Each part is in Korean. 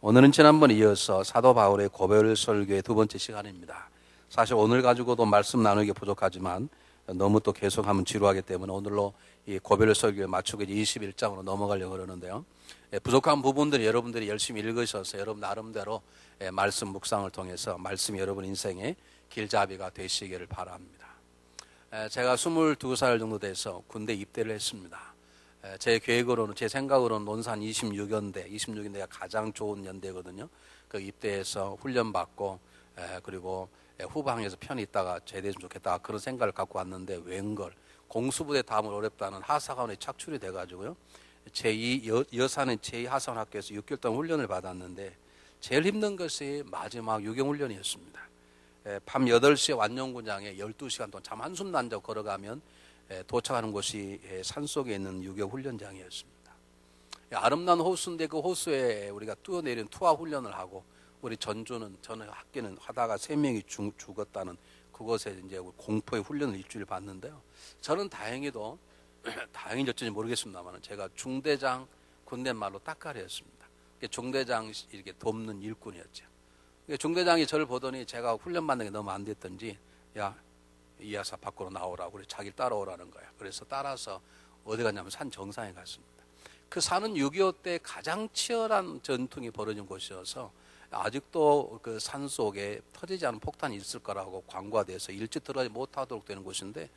오늘은 지난번에 이어서 사도 바울의 고별 설교의 두 번째 시간입니다. 사실 오늘 가지고도 말씀 나누기 부족하지만 너무 또 계속하면 지루하기 때문에 오늘로 이 고별 설교에 맞추고 21장으로 넘어가려고 그러는데요. 부족한 부분들이 여러분들이 열심히 읽으셔서 여러분 나름대로 말씀 묵상을 통해서 말씀이 여러분 인생의 길잡이가 되시기를 바랍니다. 제가 22살 정도 돼서 군대 입대를 했습니다. 제 계획으로는, 제 생각으로는 논산 26연대가 가장 좋은 연대거든요. 그 입대해서 훈련받고, 그리고 후방에서 편히 있다가 제대했으면 좋겠다. 그런 생각을 갖고 왔는데, 웬걸, 공수부대 다음은 어렵다는 하사관에 착출이 돼가지고요. 여사는 제2하사관학교에서 6개월 동안 훈련을 받았는데, 제일 힘든 것이 마지막 유경훈련이었습니다. 밤 8시에 완용군장에 12시간 동안 잠 한숨도 안 자고 걸어가면 도착하는 곳이 산속에 있는 유교 훈련장이었습니다. 아름다운 호수인데 그 호수에 우리가 뛰어내린 투하 훈련을 하고 우리 전에 학교는 하다가 3명이 죽었다는 그곳에 이제 공포의 훈련을 일주일 받는데요. 저는 다행히도 다행인지 어쩐지 모르겠습니다만 제가 중대장 군대 말로 따까리였습니다. 중대장 이렇게 돕는 일꾼이었죠. 중대장이 저를 보더니 제가 훈련 받는 게 너무 안 됐던지 이하사 밖으로 나오라고 그래 자기를 따라오라는 거야. 그래서 따라서 어디 갔냐면 산 정상에 갔습니다. 그 산은 6.25 때 가장 치열한 전투가 벌어진 곳이어서 아직도 그 산 속에 터지지 않은 폭탄이 있을 거라고 광고돼서 일찍 들어가지 못하도록 되는 곳인데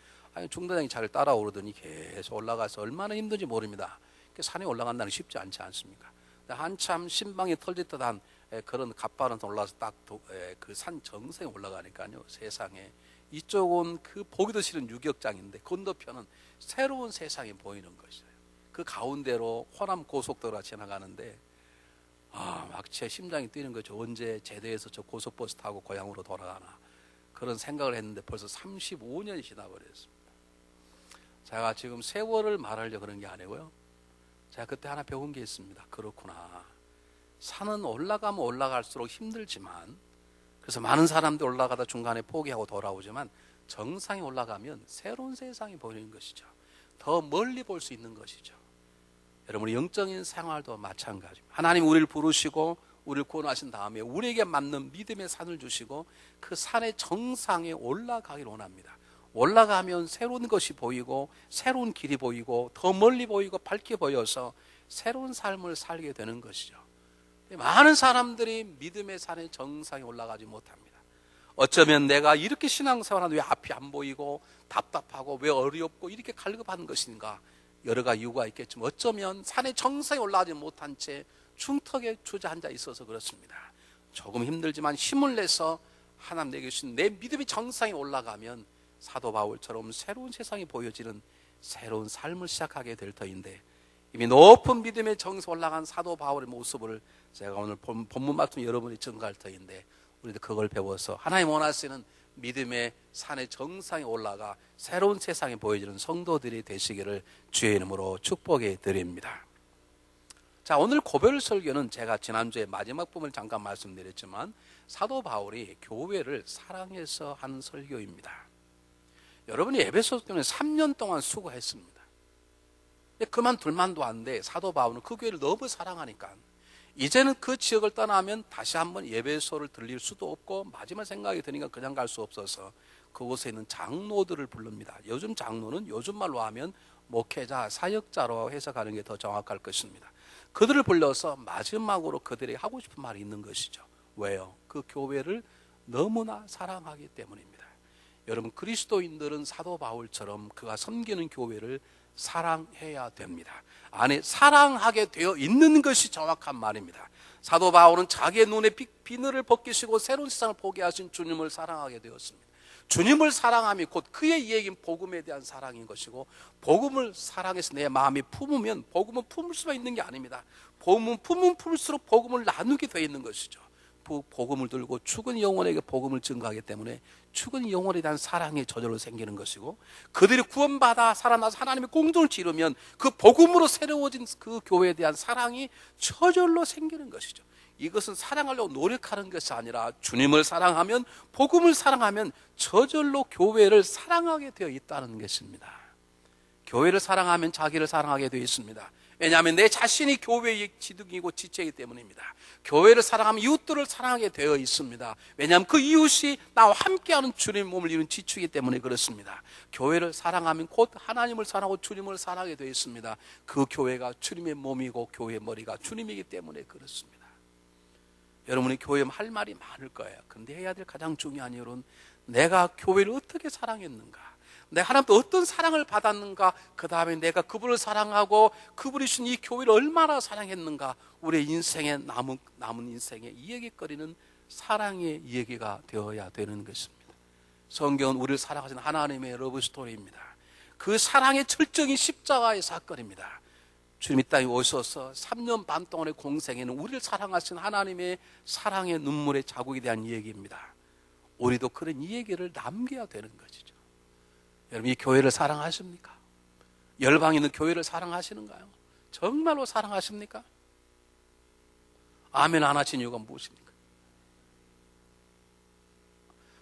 중대장이 자기를 따라오르더니 계속 올라가서 얼마나 힘든지 모릅니다. 산에 올라간다는 게 쉽지 않지 않습니까? 한참 신방이 털짓듯한 그런 갓바람 올라가서 딱 그 산 정상에 올라가니까요. 세상에 이쪽은 그 보기도 싫은 유격장인데 건너편은 새로운 세상이 보이는 것이에요. 그 가운데로 호남 고속도로가 지나가는데 막 제 심장이 뛰는 거죠. 언제 제대해서 저 고속버스 타고 고향으로 돌아가나 그런 생각을 했는데 벌써 35년이 지나버렸습니다. 제가 지금 세월을 말하려고 그런 게 아니고요. 제가 그때 하나 배운 게 있습니다. 그렇구나. 산은 올라가면 올라갈수록 힘들지만 그래서 많은 사람들이 올라가다 중간에 포기하고 돌아오지만 정상에 올라가면 새로운 세상이 보이는 것이죠. 더 멀리 볼 수 있는 것이죠. 여러분의 영적인 생활도 마찬가지입니다. 하나님 우리를 부르시고 우리를 구원하신 다음에 우리에게 맞는 믿음의 산을 주시고 그 산의 정상에 올라가기를 원합니다. 올라가면 새로운 것이 보이고 새로운 길이 보이고 더 멀리 보이고 밝게 보여서 새로운 삶을 살게 되는 것이죠. 많은 사람들이 믿음의 산의 정상에 올라가지 못합니다. 어쩌면 내가 이렇게 신앙생활하는데 왜 앞이 안 보이고 답답하고 왜 어렵고 이렇게 갈급한 것인가 여러 가지 이유가 있겠지만 어쩌면 산의 정상에 올라가지 못한 채 중턱에 주저앉아 있어서 그렇습니다. 조금 힘들지만 힘을 내서 하나님 내게 주신 내 믿음의 정상에 올라가면 사도 바울처럼 새로운 세상이 보여지는 새로운 삶을 시작하게 될 터인데 이미 높은 믿음의 정상에 올라간 사도 바울의 모습을 제가 오늘 본문 말씀 여러분이 증거할 터인데 우리도 그걸 배워서 하나님 원하시는 믿음의 산의 정상에 올라가 새로운 세상이 보여지는 성도들이 되시기를 주의 이름으로 축복해 드립니다. 자, 오늘 고별 설교는 제가 지난주에 마지막 부분을 잠깐 말씀드렸지만 사도 바울이 교회를 사랑해서 한 설교입니다. 여러분이 에베소 교회는 3년 동안 수고했습니다. 그만둘만도 한데 사도 바울은 그 교회를 너무 사랑하니까 이제는 그 지역을 떠나면 다시 한번 에베소를 들릴 수도 없고 마지막 생각이 드니까 그냥 갈 수 없어서 그곳에 있는 장로들을 부릅니다. 요즘 장로는 요즘 말로 하면 목회자, 사역자로 해석하는 게 더 정확할 것입니다. 그들을 불러서 마지막으로 그들이 하고 싶은 말이 있는 것이죠. 왜요? 그 교회를 너무나 사랑하기 때문입니다. 여러분 그리스도인들은 사도 바울처럼 그가 섬기는 교회를 사랑해야 됩니다. 안에 사랑하게 되어 있는 것이 정확한 말입니다. 사도 바울은 자기의 눈에 비늘을 벗기시고 새로운 세상을 보게 하신 주님을 사랑하게 되었습니다. 주님을 사랑함이 곧 그의 얘기는 복음에 대한 사랑인 것이고 복음을 사랑해서 내 마음이 품으면 복음은 품을 수가 있는 게 아닙니다. 복음은 품으면 품을수록 복음을 나누게 되어 있는 것이죠. 복음을 들고 죽은 영혼에게 복음을 증거하기 때문에 죽은 영혼에 대한 사랑이 저절로 생기는 것이고 그들이 구원받아 살아나서 하나님의 공동을 이루면 그 복음으로 새로워진 그 교회에 대한 사랑이 저절로 생기는 것이죠. 이것은 사랑하려고 노력하는 것이 아니라 주님을 사랑하면 복음을 사랑하면 저절로 교회를 사랑하게 되어 있다는 것입니다. 교회를 사랑하면 자기를 사랑하게 되어 있습니다. 왜냐하면 내 자신이 교회의 지둥이고 지체이기 때문입니다. 교회를 사랑하면 이웃들을 사랑하게 되어 있습니다. 왜냐하면 그 이웃이 나와 함께하는 주님의 몸을 이룬 지축이기 때문에 그렇습니다. 교회를 사랑하면 곧 하나님을 사랑하고 주님을 사랑하게 되어 있습니다. 그 교회가 주님의 몸이고 교회의 머리가 주님이기 때문에 그렇습니다. 여러분이 교회에 할 말이 많을 거예요. 그런데 해야 될 가장 중요한 일은 내가 교회를 어떻게 사랑했는가, 내가 하나님께 어떤 사랑을 받았는가, 그 다음에 내가 그분을 사랑하고 그분이 주신 이 교회를 얼마나 사랑했는가, 우리의 인생에 남은 인생의 이야기거리는 사랑의 이야기가 되어야 되는 것입니다. 성경은 우리를 사랑하신 하나님의 러브스토리입니다. 그 사랑의 철저히 십자가의 사건입니다. 주님 이 땅에 오셔서 3년 반 동안의 공생에는 우리를 사랑하신 하나님의 사랑의 눈물의 자국에 대한 이야기입니다. 우리도 그런 이야기를 남겨야 되는 것이죠. 여러분, 이 교회를 사랑하십니까? 열방에 있는 교회를 사랑하시는가요? 정말로 사랑하십니까? 아멘 안 하신 이유가 무엇입니까?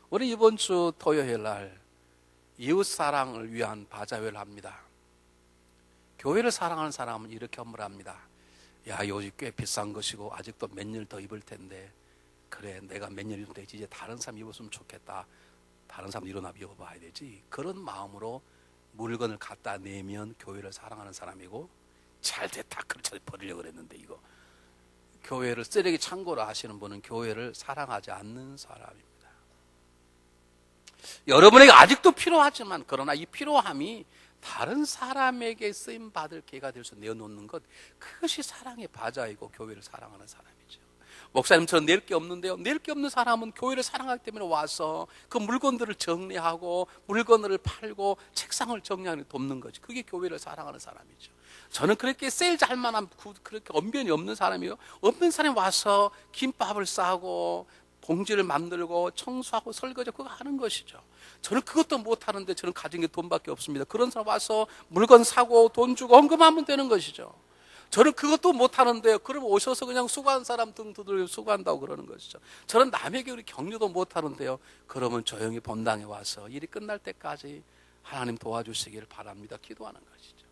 우리 이번 주 토요일 날 이웃사랑을 위한 바자회를 합니다. 교회를 사랑하는 사람은 이렇게 헌물합니다. 야, 요즘 꽤 비싼 것이고 아직도 몇 년 더 입을 텐데, 그래 내가 몇 년 입으면 되지, 이제 다른 사람 입었으면 좋겠다, 다른 사람 일어나 입어봐야 되지, 그런 마음으로 물건을 갖다 내면 교회를 사랑하는 사람이고, 잘됐다 그렇게 버리려고 그랬는데 이거 교회를 쓰레기 창고로 하시는 분은 교회를 사랑하지 않는 사람입니다. 여러분에게 아직도 필요하지만, 그러나 이 필요함이 다른 사람에게 쓰임받을 기회가 될 수 내어놓는 것, 그것이 사랑의 바자이고 교회를 사랑하는 사람이죠. 목사님처럼 낼 게 없는데요, 낼 게 없는 사람은 교회를 사랑하기 때문에 와서 그 물건들을 정리하고 물건을 팔고 책상을 정리하는 돕는 거죠. 그게 교회를 사랑하는 사람이죠. 저는 그렇게 세일 잘 만한, 그렇게 언변이 없는 사람이요, 없는 사람이 와서 김밥을 싸고 봉지를 만들고 청소하고 설거지 그거 하는 것이죠. 저는 그것도 못하는데, 저는 가진 게 돈밖에 없습니다. 그런 사람 와서 물건 사고 돈 주고 헌금하면 되는 것이죠. 저는 그것도 못하는데요, 그럼 오셔서 그냥 수고한 사람 등 두드리고 수고한다고 그러는 것이죠. 저는 남에게 우리 격려도 못하는데요, 그러면 조용히 본당에 와서 일이 끝날 때까지 하나님 도와주시기를 바랍니다, 기도하는 것이죠.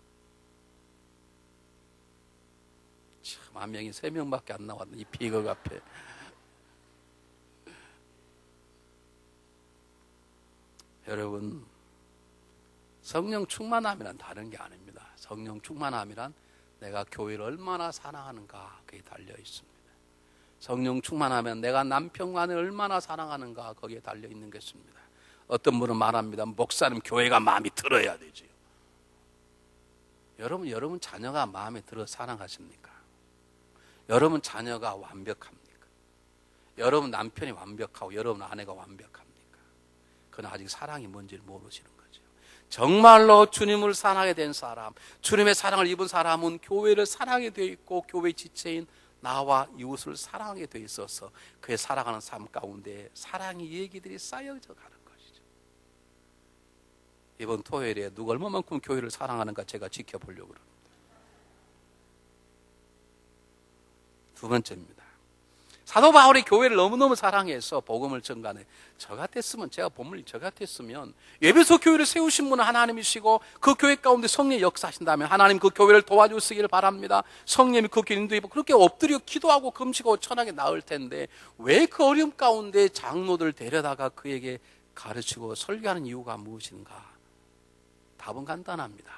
참, 한 명이 3명밖에 안 나왔네, 이 비극 앞에. 여러분, 성령 충만함이란 다른 게 아닙니다. 성령 충만함이란 내가 교회를 얼마나 사랑하는가, 그게 달려 있습니다. 성령 충만하면 내가 남편과 아내를 얼마나 사랑하는가, 거기에 달려 있는 것입니다. 어떤 분은 말합니다. 목사님, 교회가 마음에 들어야 되지요. 여러분 자녀가 마음에 들어 사랑하십니까? 여러분 자녀가 완벽합니까? 여러분 남편이 완벽하고 여러분 아내가 완벽합니까? 그건 아직 사랑이 뭔지를 모르시는 거죠. 정말로 주님을 사랑하게 된 사람, 주님의 사랑을 입은 사람은 교회를 사랑하게 되어 있고, 교회 지체인 나와 이웃을 사랑하게 되어 있어서 그의 살아가는 삶 가운데 사랑의 얘기들이 쌓여져 가는 것이죠. 이번 토요일에 누가 얼마만큼 교회를 사랑하는가 제가 지켜보려고 합니다. 두 번째입니다. 사도 바울이 교회를 너무너무 사랑해서 복음을 전가해. 저 같았으면, 제가 본문이 저 같았으면, 에베소 교회를 세우신 분은 하나님이시고 그 교회 가운데 성령이 역사하신다면 하나님 그 교회를 도와주시기를 바랍니다. 성령이 그 교회 인도해 그렇게 엎드려 기도하고 금식하고 천하게 나을 텐데, 왜 그 어려움 가운데 장로들 데려다가 그에게 가르치고 설교하는 이유가 무엇인가? 답은 간단합니다.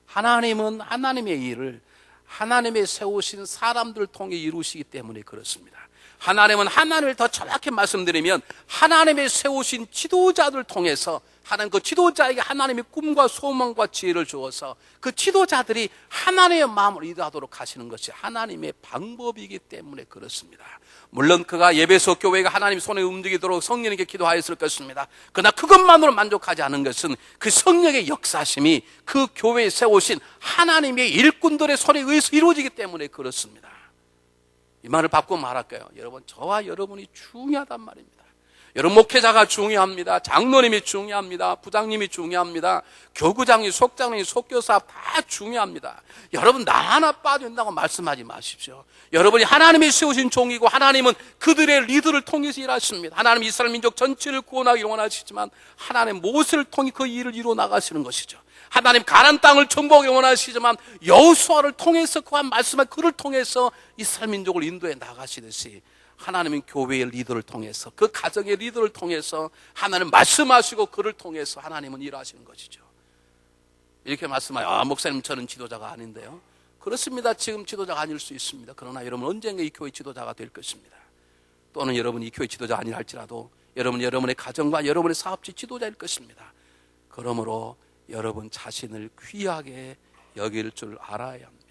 하나님은 하나님의 일을 하나님의 세우신 사람들을 통해 이루시기 때문에 그렇습니다. 하나님은, 하나님을 더 정확히 말씀드리면 하나님의 세우신 지도자들을 통해서 하나님 그 지도자에게 하나님의 꿈과 소망과 지혜를 주어서 그 지도자들이 하나님의 마음을 이루도록 하시는 것이 하나님의 방법이기 때문에 그렇습니다. 물론 그가 에베소 교회가 하나님 손에 움직이도록 성령에게 기도하였을 것입니다. 그러나 그것만으로 만족하지 않은 것은 그 성령의 역사심이 그 교회에 세우신 하나님의 일꾼들의 손에 의해서 이루어지기 때문에 그렇습니다. 이 말을 바꾸고 말할까요? 여러분, 저와 여러분이 중요하단 말입니다. 여러분, 목회자가 중요합니다. 장로님이 중요합니다. 부장님이 중요합니다. 교구장이, 속장님, 속교사 다 중요합니다. 여러분, 나 하나 빠진다고 말씀하지 마십시오. 여러분이 하나님이 세우신 종이고 하나님은 그들의 리더를 통해서 일하십니다. 하나님 이스라엘 민족 전체를 구원하기를 원하시지만 하나님 모세를 통해 그 일을 이루어 나가시는 것이죠. 하나님 가나안 땅을 정복하기 원하시지만 여호수아를 통해서 그와 말씀한 그를 통해서 이스라엘 민족을 인도해 나가시듯이 하나님은 교회의 리더를 통해서, 그 가정의 리더를 통해서 하나님 말씀하시고 그를 통해서 하나님은 일하시는 것이죠. 이렇게 말씀하여, 목사님 저는 지도자가 아닌데요. 그렇습니다. 지금 지도자가 아닐 수 있습니다. 그러나 여러분 언젠가 이 교회 지도자가 될 것입니다. 또는 여러분이 이 교회 지도자 아니라 할지라도 여러분이 여러분의 가정과 여러분의 사업지 지도자일 것입니다. 그러므로 여러분 자신을 귀하게 여길 줄 알아야 합니다.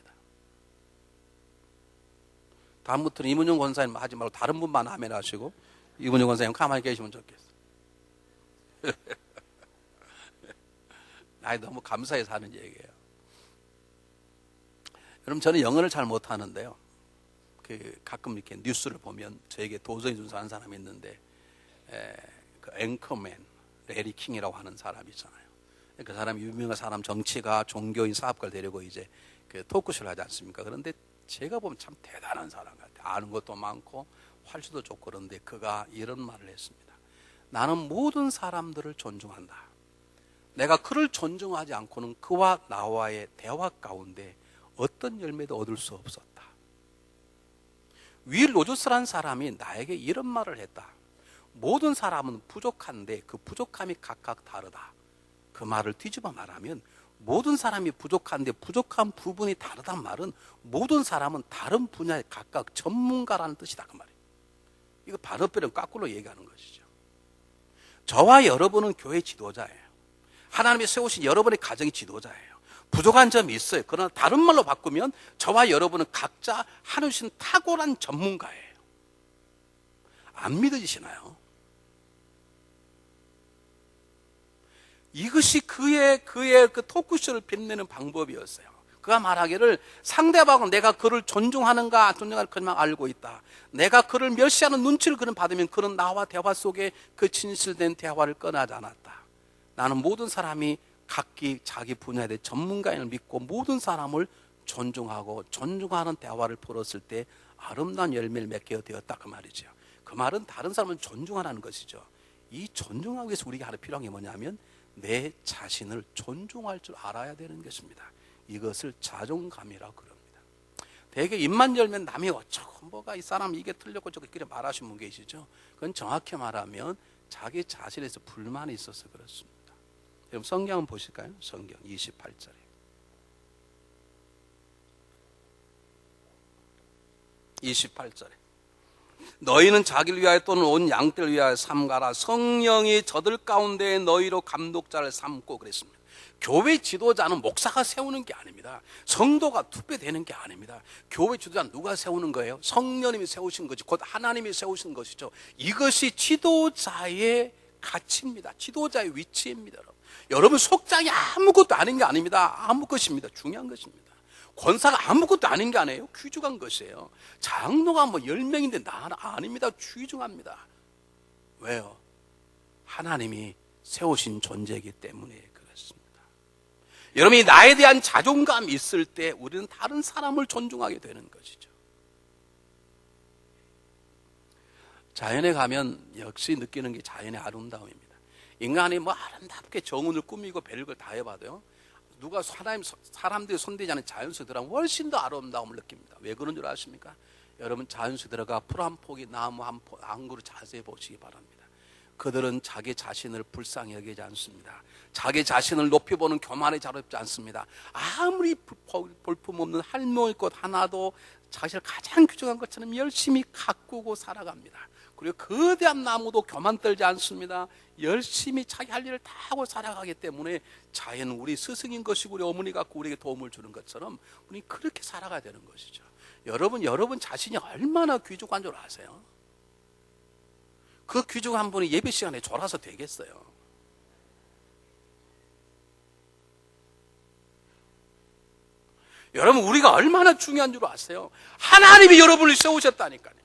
다음부터는 이문영 권사님 하지 말고 다른 분만 아멘 하시고, 이문영 권사님 가만히 계시면 좋겠어요. 아니, 너무 감사해서 하는 얘기예요. 여러분, 저는 영어를 잘 못하는데요. 가끔 이렇게 뉴스를 보면 저에게 도전해 준 사람이 있는데, 그 앵커맨 레리 킹이라고 하는 사람이 있잖아요. 그 사람이 유명한 사람, 정치가, 종교인, 사업가를 데리고 이제 그 토크쇼를 하지 않습니까? 그런데 제가 보면 참 대단한 사람 같아요. 아는 것도 많고 활수도 좋고. 그런데 그가 이런 말을 했습니다. 나는 모든 사람들을 존중한다. 내가 그를 존중하지 않고는 그와 나와의 대화 가운데 어떤 열매도 얻을 수 없었다. 윌 로저스라는 사람이 나에게 이런 말을 했다. 모든 사람은 부족한데 그 부족함이 각각 다르다. 그 말을 뒤집어 말하면 모든 사람이 부족한데 부족한 부분이 다르단 말은 모든 사람은 다른 분야에 각각 전문가라는 뜻이다, 그 말이에요. 이거 반어배는 거꾸로 얘기하는 것이죠. 저와 여러분은 교회 지도자예요. 하나님이 세우신 여러분의 가정의 지도자예요. 부족한 점이 있어요. 그러나 다른 말로 바꾸면 저와 여러분은 각자 하나님 탁월한 전문가예요. 안 믿어지시나요? 이것이 그의 그 토크쇼를 빛내는 방법이었어요. 그가 말하기를 상대방은 내가 그를 존중하는가 존중할 것만 알고 있다. 내가 그를 멸시하는 눈치를 그는 받으면 그는 나와 대화 속에 그 진실된 대화를 꺼내지 않았다. 나는 모든 사람이 각기 자기 분야에 대해 전문가인을 믿고 모든 사람을 존중하고 존중하는 대화를 풀었을 때 아름다운 열매를 맺게 되었다, 그 말이죠. 그 말은 다른 사람을 존중하라는 것이죠. 이 존중하기 위해서 우리가 하나 필요한 게 뭐냐면 내 자신을 존중할 줄 알아야 되는 것입니다. 이것을 자존감이라고 그럽니다. 대개 입만 열면 남이 어쩌고 뭐가 이 사람 이게 틀렸고 저거 그래 말하시는 분 계시죠. 그건 정확히 말하면 자기 자신에서 불만이 있어서 그렇습니다. 여러분 성경 한번 보실까요? 성경 28절에 너희는 자기를 위하여 또는 온 양떼를 위하여 삼가라. 성령이 저들 가운데 너희로 감독자를 삼고 그랬습니다. 교회 지도자는 목사가 세우는 게 아닙니다. 성도가 투표되는 게 아닙니다. 교회 지도자는 누가 세우는 거예요? 성령님이 세우신 거지, 곧 하나님이 세우신 것이죠. 이것이 지도자의 가치입니다. 지도자의 위치입니다. 여러분 속장이 아무것도 아닌 게 아닙니다. 아무 것입니다. 중요한 것입니다. 권사가 아무것도 아닌 게 아니에요. 귀중한 것이에요. 장로가 뭐 10명인데 나는 아닙니다. 귀중합니다. 왜요? 하나님이 세우신 존재이기 때문에 그렇습니다. 여러분이 나에 대한 자존감이 있을 때 우리는 다른 사람을 존중하게 되는 것이죠. 자연에 가면 역시 느끼는 게 자연의 아름다움입니다. 인간이 뭐 아름답게 정운을 꾸미고 별걸 다 해봐도요, 누가 사람들이 손대지 않은 자연 속에 들어가면 훨씬 더 아름다움을 느낍니다. 왜 그런 줄 아십니까? 여러분 자연 속에 들어가 풀 한 포기, 나무 한 그루 자세히 보시기 바랍니다. 그들은 자기 자신을 불쌍히 여기지 않습니다. 자기 자신을 높이 보는 교만에 자롭지 않습니다. 아무리 볼품없는 할머니꽃 하나도 자신을 가장 귀중한 것처럼 열심히 가꾸고 살아갑니다. 그리고 거대한 나무도 교만 떨지 않습니다. 열심히 자기 할 일을 다 하고 살아가기 때문에 자연은 우리 스승인 것이고 우리 어머니 같고 우리에게 도움을 주는 것처럼 우리 그렇게 살아가야 되는 것이죠. 여러분 자신이 얼마나 귀중한 줄 아세요? 그 귀중한 분이 예배 시간에 졸아서 되겠어요? 여러분 우리가 얼마나 중요한 줄 아세요? 하나님이 여러분을 세우셨다니까요.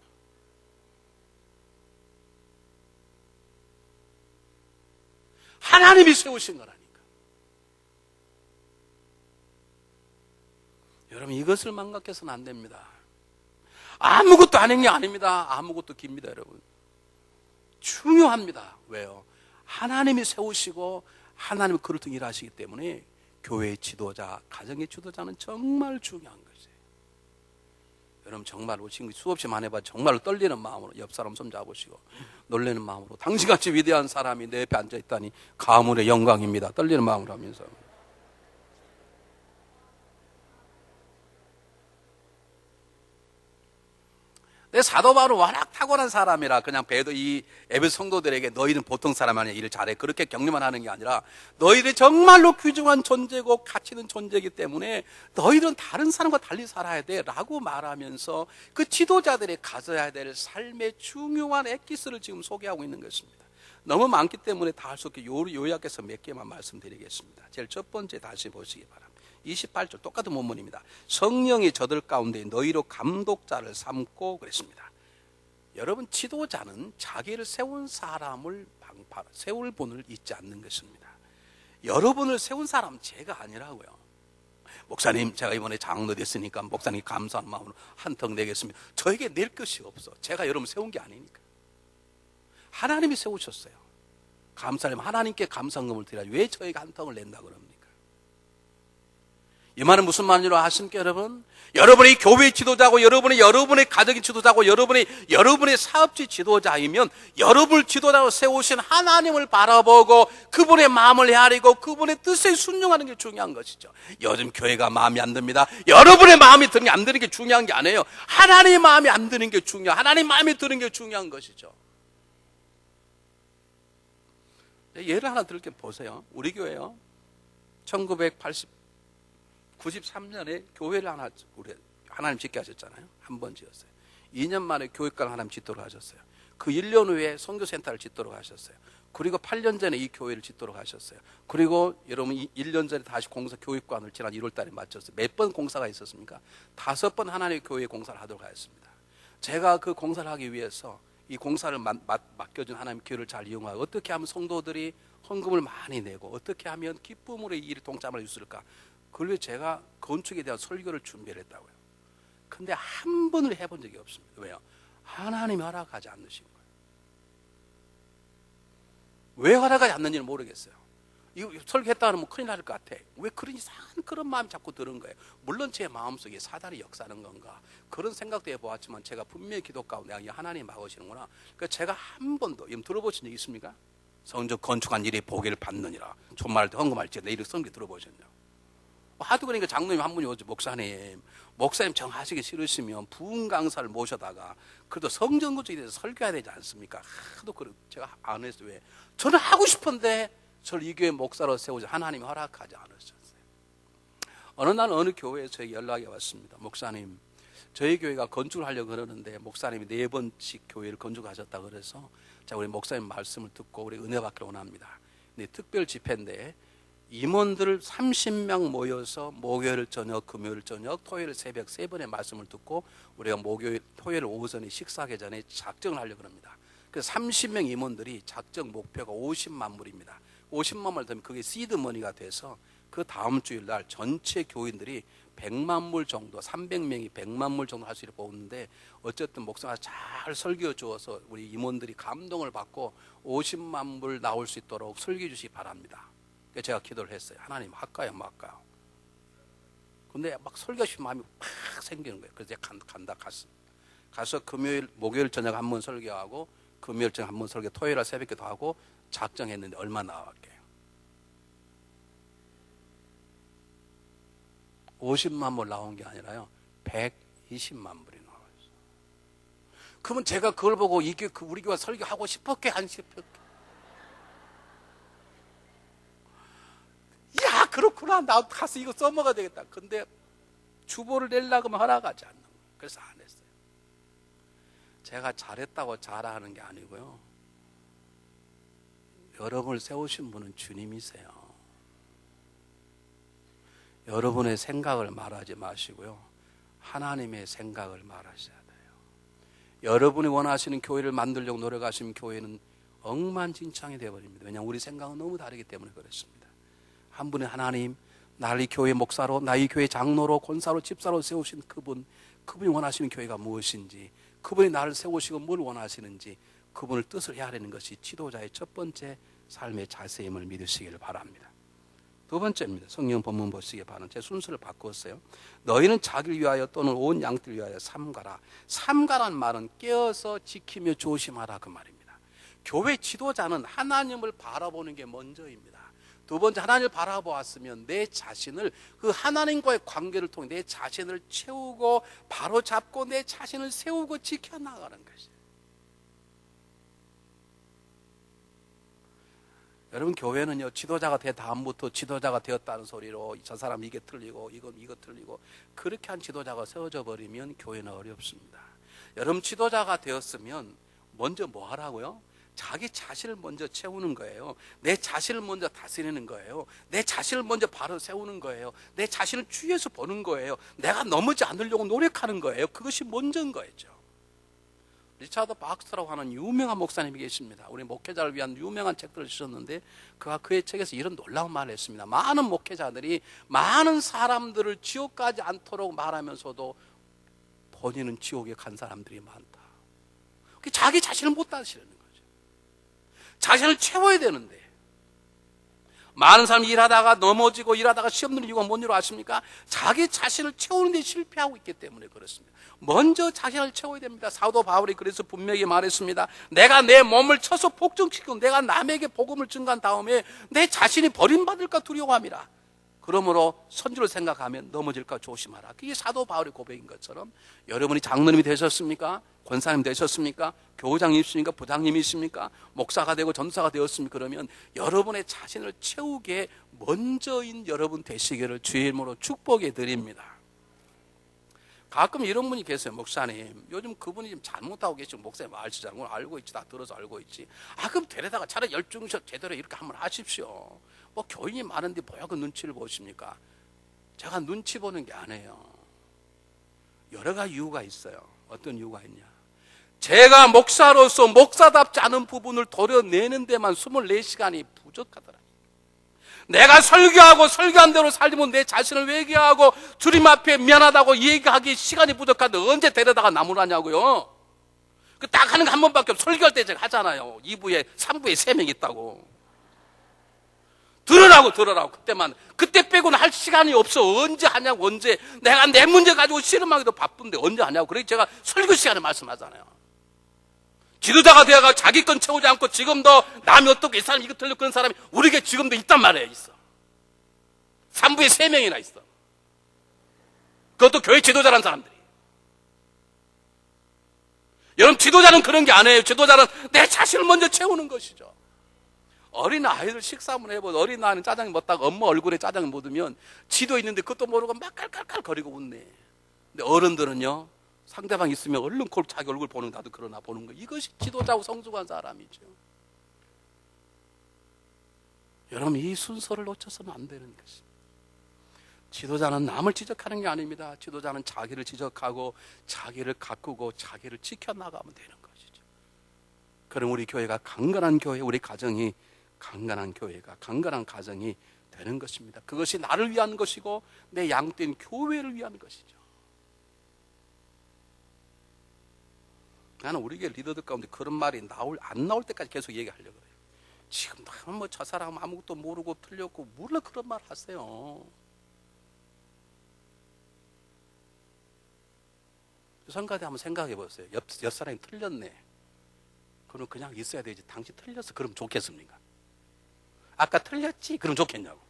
하나님이 세우신 거라니까. 여러분, 이것을 망각해서는 안 됩니다. 아무것도 안 한 게 아닙니다. 아무것도 깁니다, 여러분. 중요합니다. 왜요? 하나님이 세우시고 하나님이 그를 통해 일하시기 때문에 교회의 지도자, 가정의 지도자는 정말 중요한 것이에요. 여러분, 정말 친구 수없이 많이 봐 정말로 떨리는 마음으로 옆 사람 손 잡으시고 놀라는 마음으로 당신같이 위대한 사람이 내 옆에 앉아있다니 가문의 영광입니다. 떨리는 마음으로 하면서. 내 사도 바울은 워낙 탁월한 사람이라 그냥 배도 이 에베소 성도들에게 너희는 보통 사람 아니야, 일을 잘해, 그렇게 격려만 하는 게 아니라 너희들이 정말로 귀중한 존재고 가치 있는 존재이기 때문에 너희들은 다른 사람과 달리 살아야 돼 라고 말하면서 그 지도자들이 가져야 될 삶의 중요한 엑기스를 지금 소개하고 있는 것입니다. 너무 많기 때문에 다 할 수 없게 요약해서 몇 개만 말씀드리겠습니다. 제일 첫 번째 다시 보시기 바랍니다. 28절 똑같은 본문입니다. 성령이 저들 가운데 너희로 감독자를 삼고 그랬습니다. 여러분, 지도자는 자기를 세운 사람을 세울 분을 잊지 않는 것입니다. 여러분을 세운 사람은 제가 아니라고요. 목사님, 제가 이번에 장로 됐으니까 목사님 감사한 마음으로 한턱 내겠습니다. 저에게 낼 것이 없어. 제가 여러분 세운 게 아니니까. 하나님이 세우셨어요. 감사하면 하나님께 감사금을 드려야지 왜 저에게 한턱을 낸다 그럽니까? 이 말은 무슨 말인지 아십니까, 여러분? 여러분이 교회 지도자고 여러분의 가정의 지도자고 여러분의 사업지 지도자이면 여러분을 지도자로 세우신 하나님을 바라보고 그분의 마음을 헤아리고 그분의 뜻에 순종하는 게 중요한 것이죠. 요즘 교회가 마음에 안 듭니다. 여러분의 마음이 드는 게 안 드는 게 중요한 게 아니에요. 하나님의 마음이 안 드는 게 중요해요. 하나님 마음에 드는 게 중요한 것이죠. 예를 하나 들게 보세요. 우리 교회요. 1993년에 교회를 하나님 짓게 하셨잖아요. 한 번 지었어요. 2년 만에 교육관을 하나님 짓도록 하셨어요. 그 1년 후에 선교센터를 짓도록 하셨어요. 그리고 8년 전에 이 교회를 짓도록 하셨어요. 그리고 여러분 1년 전에 다시 교육관을 지난 1월 달에 마쳤어요. 몇 번 공사가 있었습니까? 5번 하나님의 교회 공사를 하도록 하였습니다. 제가 그 공사를 하기 위해서 이 공사를 맡겨준 하나님의 교회를 잘 이용하고 어떻게 하면 성도들이 헌금을 많이 내고 어떻게 하면 기쁨으로 이 일에 동참할 수 있을까? 그걸 위해 제가 건축에 대한 설교를 준비를 했다고요. 근데 한 번을 해본 적이 없습니다. 왜요? 하나님이 허락하지 않으신 거예요. 왜 허락하지 않는지는 모르겠어요. 이거 설교했다 하면 큰일 날 것 같아. 왜 그런 마음이 자꾸 드는 거예요. 물론 제 마음속에 사단이 역사하는 건가 그런 생각도 해보았지만 제가 분명히 기도 가운데 하나님이 막으시는구나. 그러니까 제가 한 번도 들어보신 적 있습니까? 성전 건축한 일이 보기를 받느니라. 종말할 때 헌금할 때 내일 성경 들어보셨냐? 하도 그러니까 장로님 한 분이 오죠. 목사님 정하시기 싫으시면 부흥 강사를 모셔다가 그래도 성전 건축에 대해서 설교해야 되지 않습니까? 하도 제가 안 했어요. 왜? 저는 하고 싶은데 저를 이 교회 목사로 세우지 하나님이 허락하지 않으셨어요. 어느 날 어느 교회에서 저에게 연락이 왔습니다. 목사님, 저희 교회가 건축을 하려고 그러는데 목사님이 4번씩 교회를 건축하셨다 그래서 우리 목사님 말씀을 듣고 우리 은혜 받기를 원합니다. 근데 특별 집회인데 임원들 30명 모여서 목요일 저녁, 금요일 저녁, 토요일 새벽 3번의 말씀을 듣고 우리가 토요일 오전에 식사하기 전에 작정을 하려고 합니다. 그래서 30명 임원들이 작정 목표가 50만 불입니다. 50만 불 되면 그게 시드머니가 돼서 그 다음 주일 날 전체 교인들이 100만 불 정도, 300명이 100만 불 정도 할 수 있게 뽑는데 어쨌든 목사가 잘 설교해 주어서 우리 임원들이 감동을 받고 50만 불 나올 수 있도록 설교해 주시기 바랍니다. 그래서 제가 기도를 했어요. 하나님 할까요 말까요? 근데 막 설교하시는 마음이 팍 생기는 거예요. 그래서 제가 가서 목요일 저녁 한 번 설교하고 금요일 저녁 한 번 설교, 토요일 새벽기도 하고 작정했는데 얼마 나왔게요? 50만 불 나온 게 아니라요 120만 불이 나왔어요. 그러면 제가 그걸 보고 이게 우리 교회 설교하고 싶었게 안 싶었게? 야 그렇구나, 나 가서 이거 써먹어야 되겠다. 근데 주보를 내려고 하면 허락하지 않는 거예요. 그래서 안 했어요. 제가 잘했다고 자랑하는 게 아니고요, 여러분을 세우신 분은 주님이세요. 여러분의 생각을 말하지 마시고요, 하나님의 생각을 말하셔야 돼요. 여러분이 원하시는 교회를 만들려고 노력하시는 교회는 엉망진창이 되어버립니다. 왜냐하면 우리 생각은 너무 다르기 때문에 그렇습니다. 한 분의 하나님, 나를 이 교회 목사로, 나의 교회 장로로, 권사로, 집사로 세우신 그분이 원하시는 교회가 무엇인지, 그분이 나를 세우시고 뭘 원하시는지 그분을 뜻을 헤아리는 것이 지도자의 첫 번째 삶의 자세임을 믿으시기를 바랍니다. 두 번째입니다. 성경 본문 보시기 바랍니다. 제 순서를 바꿨어요. 너희는 자기를 위하여 또는 온 양들을 위하여 삼가라. 삼가란 말은 깨어서 지키며 조심하라 그 말입니다. 교회 지도자는 하나님을 바라보는 게 먼저입니다. 두 번째, 하나님을 바라보았으면 내 자신을 그 하나님과의 관계를 통해 내 자신을 채우고 바로잡고 내 자신을 세우고 지켜나가는 것이에요. 여러분, 교회는요, 지도자가 된 다음부터 지도자가 되었다는 소리로 저 사람 이게 틀리고 이거 틀리고 그렇게 한 지도자가 세워져 버리면 교회는 어렵습니다. 여러분, 지도자가 되었으면 먼저 뭐 하라고요? 자기 자신을 먼저 채우는 거예요. 내 자신을 먼저 다스리는 거예요. 내 자신을 먼저 바로 세우는 거예요. 내 자신을 주위에서 보는 거예요. 내가 넘어지 않으려고 노력하는 거예요. 그것이 먼저인 거였죠. 리차드 박스터라고 하는 유명한 목사님이 계십니다. 우리 목회자를 위한 유명한 책들을 쓰셨는데 그의 책에서 이런 놀라운 말을 했습니다. 많은 목회자들이 많은 사람들을 지옥 가지 않도록 말하면서도 본인은 지옥에 간 사람들이 많다. 자기 자신을 못 다스리는 거죠. 자신을 채워야 되는데 많은 사람이 일하다가 넘어지고 일하다가 시험 드는 이유가 뭔 줄 아십니까? 자기 자신을 채우는 데 실패하고 있기 때문에 그렇습니다. 먼저 자신을 채워야 됩니다. 사도 바울이 그래서 분명히 말했습니다. 내가 내 몸을 쳐서 복종시키고 내가 남에게 복음을 증거한 다음에 내 자신이 버림받을까 두려워함이라. 그러므로 선주를 생각하면 넘어질까 조심하라. 그게 사도 바울의 고백인 것처럼 여러분이 장로님이 되셨습니까? 권사님 되셨습니까? 교장님이십니까? 부장님이십니까? 목사가 되고 전사가 되었습니까? 그러면 여러분의 자신을 채우게 먼저인 여러분 되시기를 주의 이름으로 축복해 드립니다. 가끔 이런 분이 계세요. 목사님, 요즘 그분이 좀 잘못하고 계시고 목사님 알지 않고 알고 있지, 다 들어서 알고 있지. 그럼 데려다가 차라리 열중셔 제대로 이렇게 한번 하십시오. 뭐 교인이 많은데 뭐야 그 눈치를 보십니까? 제가 눈치 보는 게 아니에요. 여러 가지 이유가 있어요. 어떤 이유가 있냐? 제가 목사로서 목사답지 않은 부분을 도려내는 데만 24시간이 부족하더라. 내가 설교하고 설교한 대로 살면 내 자신을 회개하고 주님 앞에 미안하다고 얘기하기 시간이 부족한데 언제 데려다가 나무라냐고요. 그 딱 하는 거 한 번밖에 없어. 설교할 때 제가 하잖아요. 2부에 3부에 3명 있다고. 들으라고 그때 빼고는 할 시간이 없어. 언제 하냐고. 언제 내가 내 문제 가지고 씨름하기도 바쁜데 언제 하냐고. 그래서 제가 설교 시간에 말씀하잖아요. 지도자가 되어가 자기 건 채우지 않고 지금도 남이 어떻게 이 사람 이거 틀려 그런 사람이 우리에게 지금도 있단 말이에요. 있어. 3부에 3명이나 있어. 그것도 교회 지도자라는 사람들이. 여러분, 지도자는 그런 게 아니에요. 지도자는 내 자신을 먼저 채우는 것이죠. 어린 아이들 식사 한번 해보고 어린 아이는 짜장면 먹다가 엄마 얼굴에 짜장면 묻으면 지도 있는데 그것도 모르고 막 깔깔깔 거리고 웃네. 근데 어른들은요, 상대방 있으면 얼른 자기 얼굴 보는 나도 그러나 보는 거. 이것이 지도자고 성숙한 사람이죠. 여러분, 이 순서를 놓쳐서는 안 되는 것입니다. 지도자는 남을 지적하는 게 아닙니다. 지도자는 자기를 지적하고 자기를 가꾸고 자기를 지켜나가면 되는 것이죠. 그럼 우리 교회가 강건한 교회, 우리 가정이 강건한 교회가 강건한 가정이 되는 것입니다. 그것이 나를 위한 것이고 내 양떼인 교회를 위한 것이죠. 나는 우리 교회 리더들 가운데 그런 말이 안 나올 때까지 계속 얘기하려고 그래요. 지금 뭐 저 사람 아무것도 모르고 틀렸고 물론 그런 말 하세요. 성가대 한번 생각해 보세요. 옆 사람이 틀렸네. 그럼 그냥 있어야 되지. 당신 틀렸어. 그럼 좋겠습니까? 아까 틀렸지? 그럼 좋겠냐고.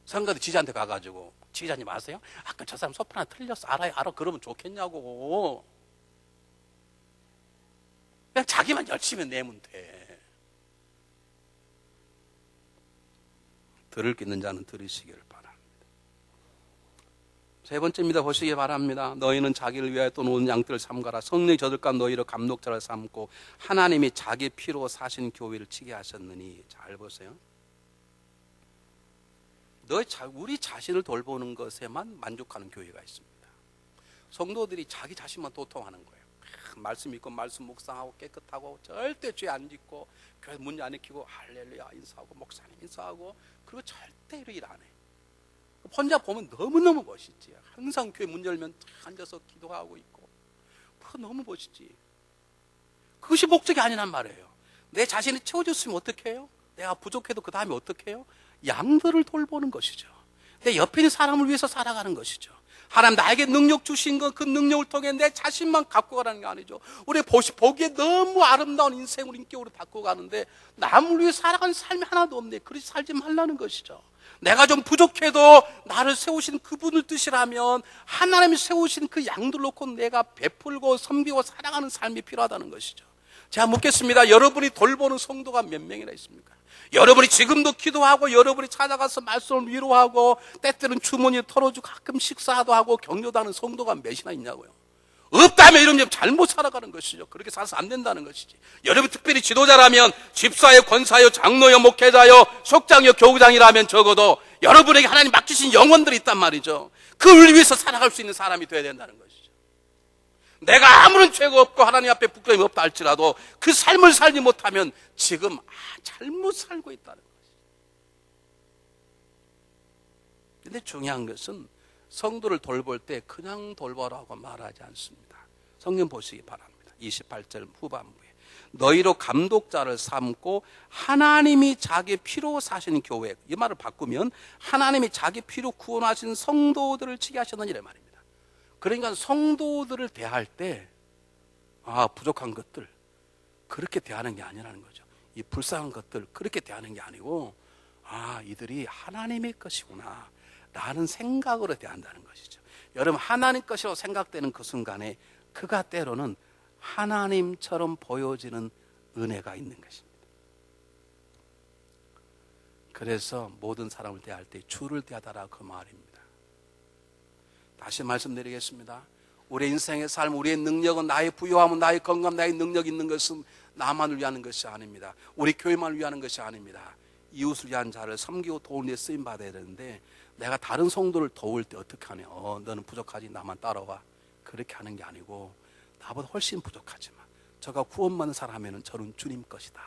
성가대 지지한테 가가지고 지지자님 아세요? 아까 저 사람 소파 하나 틀렸어. 알아. 그러면 좋겠냐고. 그냥 자기만 열심히 내면 돼. 들을 게 있는 자는 들으시기를 바랍니다. 세 번째입니다. 보시기 바랍니다. 너희는 자기를 위하여 또 노는 양들을 삼가라. 성령이 저들과 너희를 감독자를 삼고 하나님이 자기 피로 사신 교회를 치게 하셨느니. 잘 보세요. 우리 자신을 돌보는 것에만 만족하는 교회가 있습니다. 성도들이 자기 자신만 도통하는 거예요. 말씀 읽고 말씀 묵상하고 깨끗하고 절대 죄 안 짓고 교회 문 안 익히고 할렐루야 인사하고 목사님 인사하고 그리고 절대 이런 일 안 해. 혼자 보면 너무너무 멋있지. 항상 교회 문 열면 앉아서 기도하고 있고 그거 너무 멋있지. 그것이 목적이 아니란 말이에요. 내 자신이 채워졌으면 어떻게 해요? 내가 부족해도 그 다음에 어떻게 해요? 양들을 돌보는 것이죠. 내 옆에 있는 사람을 위해서 살아가는 것이죠. 하나님 나에게 능력 주신 것, 그 능력을 통해 내 자신만 갖고 가라는 게 아니죠. 우리 보기에 너무 아름다운 인생을 인격으로 갖고 가는데 남을 위해 살아가는 삶이 하나도 없네. 그렇게 살지 말라는 것이죠. 내가 좀 부족해도 나를 세우신 그분을 뜻이라면 하나님이 세우신 그 양들 놓고 내가 베풀고 섬기고 살아가는 삶이 필요하다는 것이죠. 제가 묻겠습니다. 여러분이 돌보는 성도가 몇 명이나 있습니까? 여러분이 지금도 기도하고 여러분이 찾아가서 말씀을 위로하고 때때는 주머니에 털어주고 가끔 식사도 하고 격려도 하는 성도가 몇이나 있냐고요. 없다면 이러면 잘못 살아가는 것이죠. 그렇게 살아서 안 된다는 것이지. 여러분 특별히 지도자라면 집사요, 권사요, 장로요, 목회자요, 속장요, 교구장이라면 적어도 여러분에게 하나님 맡기신 영혼들이 있단 말이죠. 그를 위해서 살아갈 수 있는 사람이 되어야 된다는 것이죠. 내가 아무런 죄가 없고 하나님 앞에 부끄러움이 없다 할지라도 그 삶을 살지 못하면 지금 잘못 살고 있다는 것이죠. 그런데 중요한 것은 성도를 돌볼 때 그냥 돌보라고 말하지 않습니다. 성경 보시기 바랍니다. 28절 후반부에 너희로 감독자를 삼고 하나님이 자기 피로 사신 교회, 이 말을 바꾸면 하나님이 자기 피로 구원하신 성도들을 치게 하셨느니라 말입니다. 그러니까 성도들을 대할 때 부족한 것들 그렇게 대하는 게 아니라는 거죠. 이 불쌍한 것들 그렇게 대하는 게 아니고 이들이 하나님의 것이구나 라는 생각으로 대한다는 것이죠. 여러분 하나님 것이라고 생각되는 그 순간에 그가 때로는 하나님처럼 보여지는 은혜가 있는 것입니다. 그래서 모든 사람을 대할 때 주를 대하다라 그 말입니다. 다시 말씀드리겠습니다. 우리의 인생의 삶, 우리의 능력은 나의 부유함은 나의 건강, 나의 능력이 있는 것은 나만을 위하는 것이 아닙니다. 우리 교회만을 위하는 것이 아닙니다. 이웃을 위한 자를 섬기고 도우는 데 쓰임 받아야 되는데 내가 다른 성도를 도울 때 어떻게 하냐. 너는 부족하지 나만 따라와. 그렇게 하는 게 아니고 나보다 훨씬 부족하지만 저가 구원받는 사람에는 저는 주님 것이다.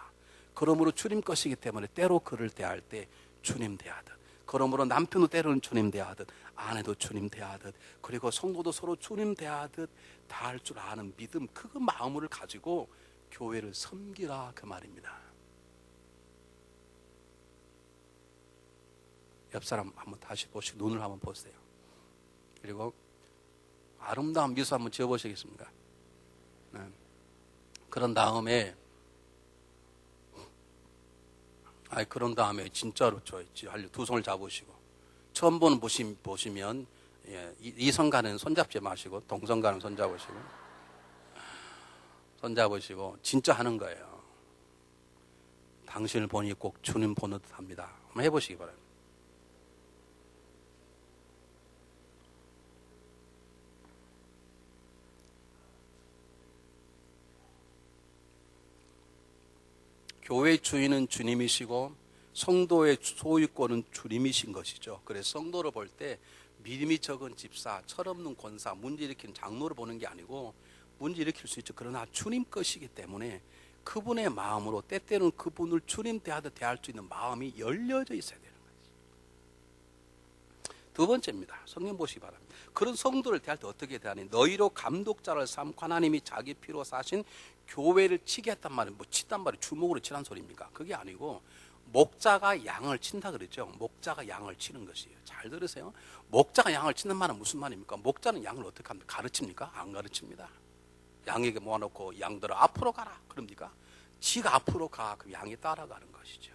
그러므로 주님 것이기 때문에 때로 그를 대할 때 주님 대하듯 그러므로 남편도 때로는 주님 대하듯 아내도 주님 대하듯 그리고 성도도 서로 주님 대하듯 다할 줄 아는 믿음 그 마음을 가지고 교회를 섬기라 그 말입니다. 옆 사람 한번 다시 보시고 눈을 한번 보세요. 그리고 아름다운 미소 한번 지어보시겠습니까? 네. 그런 다음에 진짜로 두 손을 잡으시고 처음 보는 보시면 이성간은 손잡지 마시고 동성간은 손잡으시고 진짜 하는 거예요. 당신을 보니 꼭 주님 보는 듯 합니다. 한번 해보시기 바랍니다. 교회의 주인은 주님이시고 성도의 소유권은 주님이신 것이죠. 그래서 성도를 볼 때 믿음이 적은 집사, 철없는 권사, 문제 일으키는 장로를 보는 게 아니고 문제 일으킬 수 있죠. 그러나 주님 것이기 때문에 그분의 마음으로 때때로는 그분을 주님 대하듯 대할 수 있는 마음이 열려져 있어야 되는 거죠. 두 번째입니다. 성경 보시기 바랍니다. 그런 성도를 대할 때 어떻게 대하니? 너희로 감독자를 삼고 하나님이 자기 피로 사신 교회를 치게 했단 말이에요. 치단 말이 주먹으로 치란 소리입니까? 그게 아니고 목자가 양을 친다 그랬죠. 목자가 양을 치는 것이에요. 잘 들으세요. 목자가 양을 치는 말은 무슨 말입니까? 목자는 양을 어떻게 합니까? 가르칩니까? 안 가르칩니다. 양에게 모아놓고 양들아 앞으로 가라 그럽니까? 지가 앞으로 가. 그 양이 따라가는 것이죠.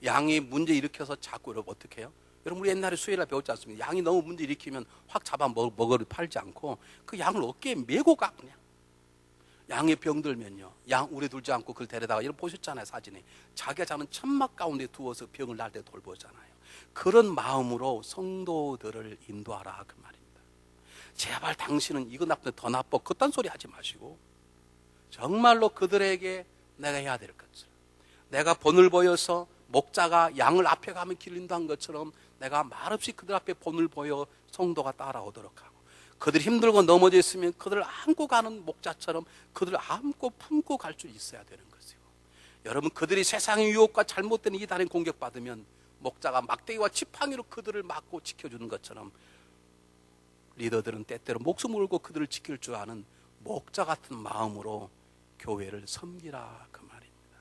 양이 문제 일으켜서 자꾸 여러분 어떻게 해요? 여러분 우리 옛날에 수요일날 배웠지 않습니까? 양이 너무 문제 일으키면 확 잡아 먹어를 팔지 않고 그 양을 어깨에 메고 가 그냥. 양의 병들면요. 양 우리 둘지 않고 그걸 데려다가 이런 보셨잖아요 사진에. 자기가 자는 천막 가운데 두어서 병을 날 때 돌보잖아요. 그런 마음으로 성도들을 인도하라 그 말입니다. 제발 당신은 이거 나쁜데 더 나빠 그딴 소리 하지 마시고 정말로 그들에게 내가 해야 될 것을 내가 본을 보여서 목자가 양을 앞에 가면 길 인도한 것처럼 내가 말없이 그들 앞에 본을 보여 성도가 따라오도록 하고 그들이 힘들고 넘어져 있으면 그들을 안고 가는 목자처럼 그들을 안고 품고 갈 수 있어야 되는 것이고, 여러분 그들이 세상의 유혹과 잘못된 이단에 공격받으면 목자가 막대기와 지팡이로 그들을 막고 지켜주는 것처럼 리더들은 때때로 목숨을 걸고 그들을 지킬 줄 아는 목자 같은 마음으로 교회를 섬기라, 그 말입니다.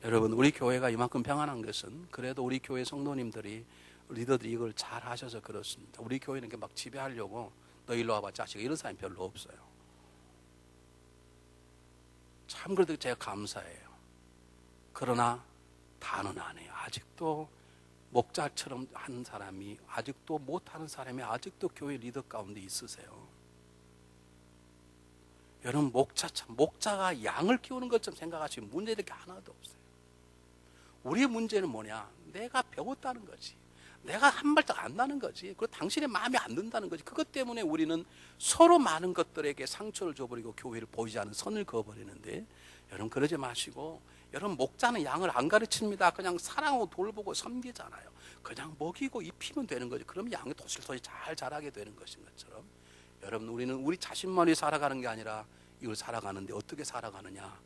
여러분, 우리 교회가 이만큼 평안한 것은 그래도 우리 교회 성도님들이, 리더들이 이걸 잘 하셔서 그렇습니다. 우리 교회는 막 지배하려고 너 일로 와봐 자식아 이런 사람이 별로 없어요. 참 그래도 제가 감사해요. 그러나 다는 안 해요. 아직도 목자처럼 하는 사람이, 아직도 못하는 사람이 아직도 교회 리더 가운데 있으세요. 여러분, 목자가 양을 키우는 것처럼 생각하시면 문제될 게 하나도 없어요. 우리의 문제는 뭐냐? 내가 배웠다는 거지. 내가 한 발짝 안다는 거지. 그리고 당신의 마음에 안 든다는 거지. 그것 때문에 우리는 서로 많은 것들에게 상처를 줘버리고 교회를 보이지 않은 선을 그어버리는데, 여러분 그러지 마시고, 여러분 목자는 양을 안 가르칩니다. 그냥 사랑하고 돌보고 섬기잖아요. 그냥 먹이고 입히면 되는 거죠. 그럼 양이 도실도실 잘 자라게 되는 것인 것처럼, 여러분 우리는 우리 자신만이 살아가는 게 아니라 이걸 살아가는데 어떻게 살아가느냐?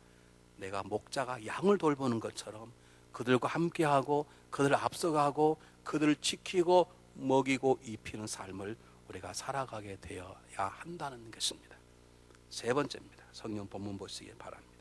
내가 목자가 양을 돌보는 것처럼 그들과 함께하고 그들을 앞서가고 그들을 지키고 먹이고 입히는 삶을 우리가 살아가게 되어야 한다는 것입니다. 세 번째입니다. 성경 본문 보시기 바랍니다.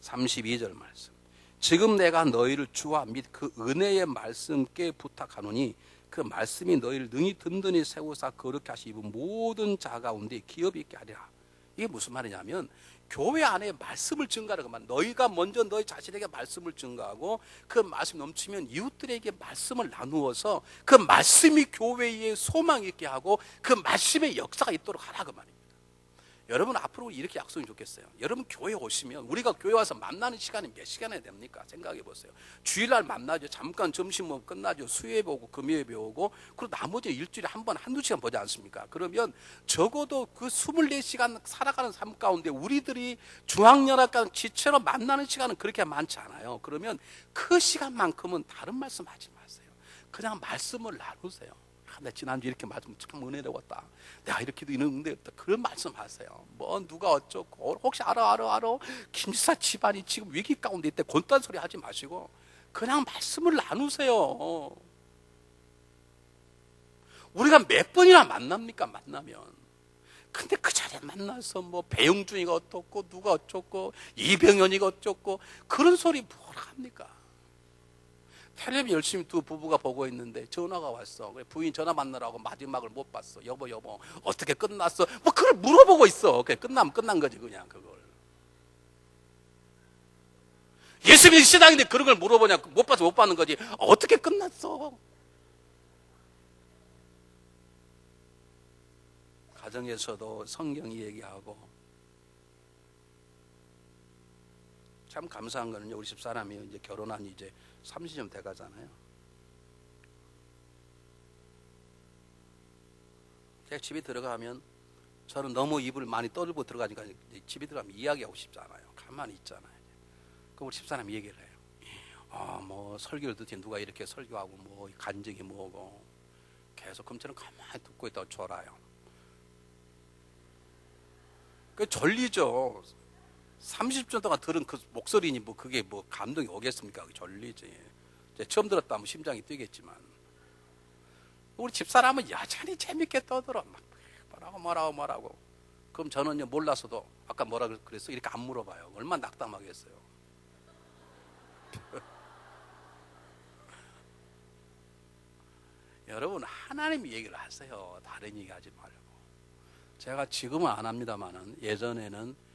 32절 말씀. 지금 내가 너희를 주와 및 그 은혜의 말씀께 부탁하노니 그 말씀이 너희를 능히 든든히 세우사 거룩히 하시고 모든 자 가운데 기업 있게 하리라. 이게 무슨 말이냐면, 교회 안에 말씀을 증가하는 것만, 너희가 먼저 너희 자신에게 말씀을 증가하고 그 말씀이 넘치면 이웃들에게 말씀을 나누어서 그 말씀이 교회에 소망 있게 하고 그 말씀의 역사가 있도록 하라, 그 말입니다. 여러분 앞으로 이렇게 약속이 좋겠어요. 여러분 교회 오시면, 우리가 교회 와서 만나는 시간이 몇 시간이나 됩니까? 생각해 보세요. 주일날 만나죠. 잠깐 점심 먹으면 끝나죠. 수요일에 오고 금요일에 오고, 그리고 나머지 일주일에 한 번, 한두 시간 보지 않습니까? 그러면 적어도 그 24시간 살아가는 삶 가운데 우리들이 중앙연합관 지체로 만나는 시간은 그렇게 많지 않아요. 그러면 그 시간만큼은 다른 말씀 하지 마세요. 그냥 말씀을 나누세요. 내 지난주 이렇게 맞으면 참 은혜로웠다. 내가 이렇게도 이런 은혜였다. 그런 말씀하세요. 뭐 누가 어쩌고, 혹시 알아? 김지사 집안이 지금 위기 가운데 있대. 권단 소리 하지 마시고 그냥 말씀을 나누세요. 우리가 몇 번이나 만납니까? 만나면. 근데 그 자리에 만나서 뭐 배용준이가 어떻고 누가 어쩌고 이병현이가 어쩌고 그런 소리 뭐라 합니까? 텔레비 열심히 두 부부가 보고 있는데 전화가 왔어. 부인 전화 만나라고 마지막을 못 봤어. 여보 어떻게 끝났어? 뭐 그걸 물어보고 있어. 끝나면 끝난 거지 그냥 그걸. 예수 믿는 신앙인데 그런 걸 물어보냐? 못 봐서 못 받는 거지. 어떻게 끝났어? 가정에서도 성경이 얘기하고, 참 감사한 거는요, 우리 집사람이 이제 결혼한 이제 30년 돼 가잖아요. 제가 집에 들어가면 저는 너무 입을 많이 떨고 들어가니까 집에 들어가면 이야기하고 싶지 않아요. 가만히 있잖아요. 그럼 우리 집사람이 얘기를 해요. 뭐 설교를 듣지 누가 이렇게 설교하고 뭐 간증이 뭐고, 계속 그럼 저는 가만히 듣고 있다가 졸아요. 그 졸리죠. 30년 동안 들은 그 목소리니 뭐 그게 뭐 감동이 오겠습니까? 졸리지. 처음 들었다면 심장이 뛰겠지만, 우리 집사람은 여전히 재밌게 떠들어. 막 뭐라고. 그럼 저는요, 몰라서도 아까 뭐라 그랬어? 이렇게 안 물어봐요. 얼마나 낙담하겠어요. 여러분, 하나님 얘기를 하세요. 다른 얘기 하지 말고. 제가 지금은 안 합니다만은 예전에는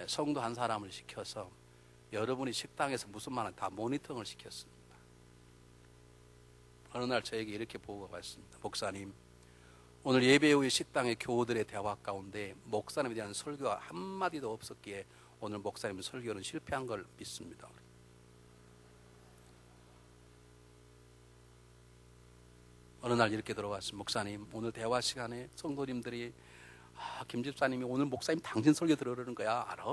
성도 한 사람을 시켜서 여러분이 식당에서 무슨 말을 다 모니터링을 시켰습니다. 어느 날 저에게 이렇게 보고가 왔습니다. 목사님, 오늘 예배 후에 식당의 교우들의 대화 가운데 목사님에 대한 설교가 한마디도 없었기에 오늘 목사님 설교는 실패한 걸 믿습니다. 어느 날 이렇게 들어왔습니다. 목사님, 오늘 대화 시간에 성도님들이 김 집사님이 오늘 목사님 당신 설교 들으려는 거야. 알아?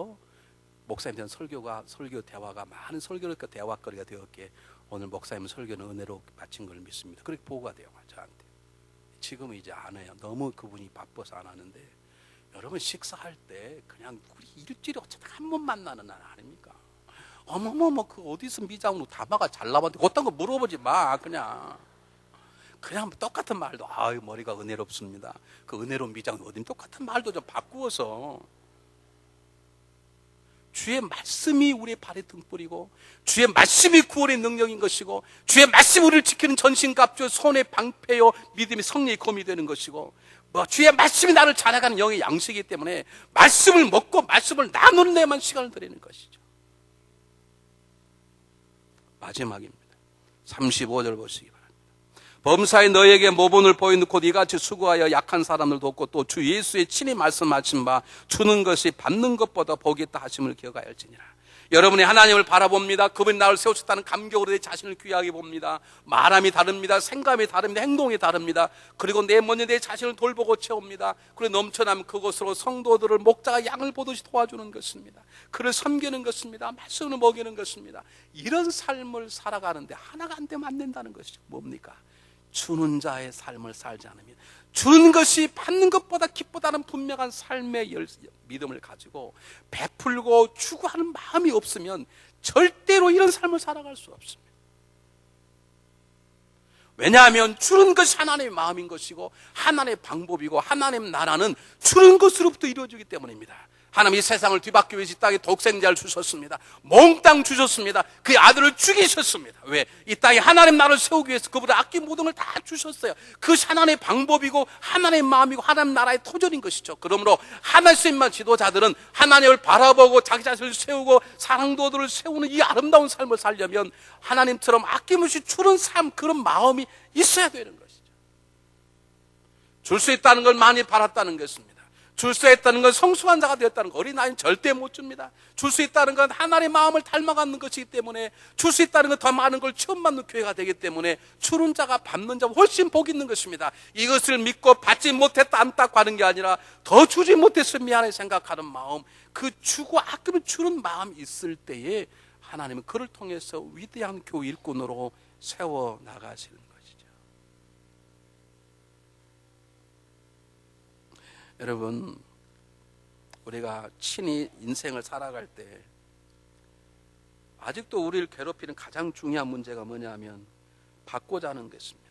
목사님에 대한 설교 대화가 많은 설교를 대화거리가 되었기에 오늘 목사님 설교는 은혜로 마친 걸 믿습니다. 그렇게 보고가 돼요, 저한테. 지금은 이제 안 해요. 너무 그분이 바빠서 안 하는데, 여러분 식사할 때 그냥 우리 일주일에 어쨌든 한 번 만나는 날 아닙니까? 어머머머 그 어디서 미장으로 담아가 잘라봤는데 그딴 거 물어보지 마. 그냥 똑같은 말도 아유 머리가 은혜롭습니다. 그 은혜로운 미장은 어디 똑같은 말도 좀 바꾸어서 주의 말씀이 우리의 발에 등불이고 주의 말씀이 구원의 능력인 것이고 주의 말씀이 우리를 지키는 전신갑주 손의 방패요 믿음이 성령의 검이 되는 것이고 주의 말씀이 나를 자라가는 영의 양식이기 때문에 말씀을 먹고 말씀을 나누는 데만 시간을 드리는 것이죠. 마지막입니다. 35절 보시기 바랍니다. 범사에 너에게 모본을 보여놓고 네같이 수고하여 약한 사람을 돕고 또 주 예수의 친히 말씀하신 바 주는 것이 받는 것보다 복이 있다 하심을 기억하여 할지니라. 여러분이 하나님을 바라봅니다. 그분이 나를 세우셨다는 감격으로 내 자신을 귀하게 봅니다. 말함이 다릅니다. 생각이 다릅니다. 행동이 다릅니다. 그리고 먼저 내 자신을 돌보고 채웁니다. 그리고 넘쳐나면 그것으로 성도들을 목자가 양을 보듯이 도와주는 것입니다. 그를 섬기는 것입니다. 말씀을 먹이는 것입니다. 이런 삶을 살아가는데 하나가 안 되면 안 된다는 것이죠. 뭡니까? 주는 자의 삶을 살지 않으면 주는 것이 받는 것보다 기쁘다는 분명한 삶의 믿음을 가지고 베풀고 주고 하는 마음이 없으면 절대로 이런 삶을 살아갈 수 없습니다. 왜냐하면 주는 것이 하나님의 마음인 것이고 하나님의 방법이고 하나님의 나라는 주는 것으로부터 이루어지기 때문입니다. 하나님이 세상을 뒤바뀌기 위해서 이 땅에 독생자를 주셨습니다. 몽땅 주셨습니다. 그의 아들을 죽이셨습니다. 왜? 이 땅에 하나님 나라를 세우기 위해서 그분의 아낀 모든 걸 다 주셨어요. 그것이 하나님의 방법이고 하나님의 마음이고 하나님 나라의 토전인 것이죠. 그러므로 하나님만 지도자들은 하나님을 바라보고 자기 자신을 세우고 사랑도들을 세우는 이 아름다운 삶을 살려면 하나님처럼 아낌없이 주는 삶, 그런 마음이 있어야 되는 것이죠. 줄 수 있다는 걸 많이 받았다는 것입니다. 줄 수 있다는 건 성숙한 자가 되었다는 것. 어린아이는 절대 못 줍니다. 줄 수 있다는 건 하나님의 마음을 닮아가는 것이기 때문에 줄 수 있다는 건 더 많은 걸 처음 받는 교회가 되기 때문에 주는 자가 받는 자가 훨씬 복 있는 것입니다. 이것을 믿고 받지 못했다 안타까워하는 게 아니라 더 주지 못했으면 미안해 생각하는 마음, 그 주고 아끼면 주는 마음이 있을 때에 하나님은 그를 통해서 위대한 교회 일꾼으로 세워나가시는 것이죠. 여러분, 우리가 친히 인생을 살아갈 때 아직도 우리를 괴롭히는 가장 중요한 문제가 뭐냐면 받고자 하는 것입니다.